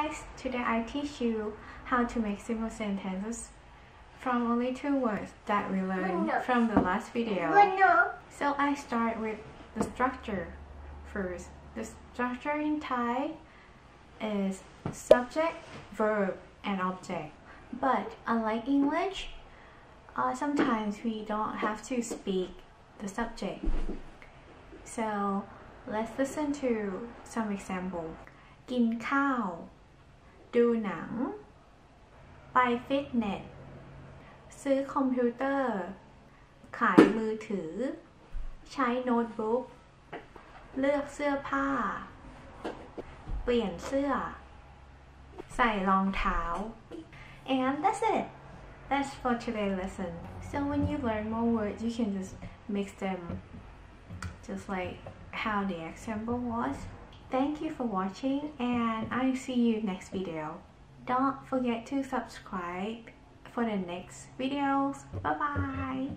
guys, today I teach you how to make simple sentences from only 2 words that we learned from the last video. So I start with the structure first. The structure in Thai is subject, verb, and object. But unlike English, sometimes we don't have to speak the subject. So let's listen to some example. กินข้าว ดูหนัง ไปฟิตเนส ซื้อคอมพิวเตอร์ ขายมือถือ ใช้โน้ตบุ๊ก เลือกเสื้อผ้า เปลี่ยนเสื้อ ใส่รองเท้า And that's it. That's for today's lesson. So when you learn more words, you can just mix them just like how the example was. Thank you for watching and I'll see you next video. Don't forget to subscribe for the next videos. Bye bye.